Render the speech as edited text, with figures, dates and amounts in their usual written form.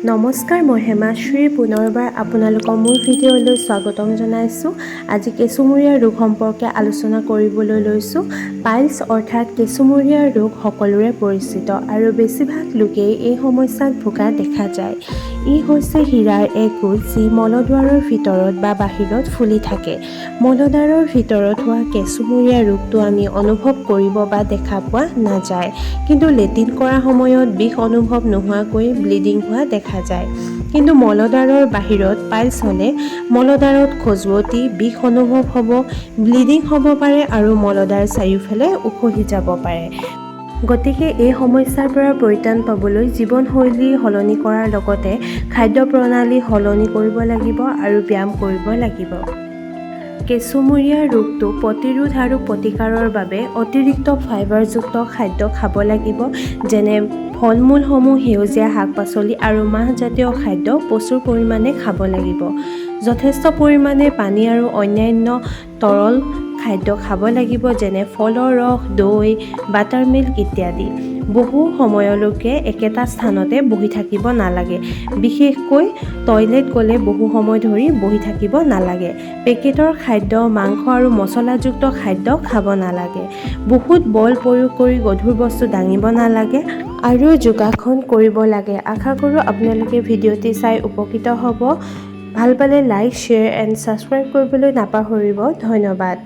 নমস্কাৰ, মই হেমাশ্ৰী পুনৰবাৰ আপোনালোকৰ মোৰ ভিডিঅ'লৈ স্বাগতম জনাইছোঁ। আজি কেঁচুমূৰীয়া ৰোগ সম্পৰ্কে আলোচনা কৰিবলৈ লৈছোঁ। পাইলছ অৰ্থাৎ কেঁচুমূৰীয়া ৰোগ সকলোৰে পৰিচিত আৰু বেছিভাগ লোকেই এই সমস্যাত ভোগা দেখা যায়। ই হৈছে হীৰাৰ এক গোট যি মলদ্বাৰৰ ভিতৰত বা বাহিৰত ফুলি থাকে। মলদ্বাৰৰ ভিতৰত হোৱা কেঁচুমূৰীয়া ৰোগটো আমি অনুভৱ কৰিব বা দেখা পোৱা নাযায়, কিন্তু লেট্ৰিন কৰাৰ সময়ত বিষ অনুভৱ নোহোৱাকৈ ব্লিডিং হোৱা দেখা যায়। কিন্তু মলদ্বাৰৰ বাহিৰত পাইলছ হ'লে মলদ্বাৰত খজুৱতি, বিষ অনুভৱ হ'ব, ব্লিডিং হ'ব পাৰে আৰু মলদ্বাৰ চাৰিওফালে উখহি যাব পাৰে। গতিকে এই সমস্যাৰ পৰা পৰিত্ৰাণ পাবলৈ জীৱনশৈলী সলনি কৰাৰ লগতে খাদ্য প্ৰণালী সলনি কৰিব লাগিব আৰু ব্যায়াম কৰিব লাগিব। কেঁচুমূৰীয়া ৰোগটো প্ৰতিৰোধ আৰু প্ৰতিকাৰৰ বাবে অতিৰিক্ত ফাইবাৰযুক্ত খাদ্য খাব লাগিব, যেনে ফল-মূলসমূহ, সেউজীয়া শাক-পাচলি আৰু মাহজাতীয় খাদ্য প্ৰচুৰ পৰিমাণে খাব লাগিব। যথেষ্ট পৰিমাণে পানী আৰু অন্যান্য তৰল খাদ্য খাব লাগিব, যেনে ফলৰ ৰস, দৈ, বাটাৰমিল্ক ইত্যাদি। বহু সময়লৈকে একেটা স্থানতে বহি থাকিব নালাগে, বিশেষকৈ টয়লেট গ'লে বহু সময় ধৰি বহি থাকিব নালাগে। পেকেটৰ খাদ্য, মাংস আৰু মছলাযুক্ত খাদ্য খাব নালাগে। বহুত বল প্ৰয়োগ কৰি গধুৰ বস্তু দাঙিব নালাগে আৰু যোগাসন কৰিব লাগে। আশা কৰোঁ আপোনালোকে ভিডিঅ'টি চাই উপকৃত হ'ব। ভাল পালে লাইক, শ্বেয়াৰ এণ্ড ছাবস্ক্ৰাইব কৰিবলৈ নাপাহৰিব। ধন্যবাদ।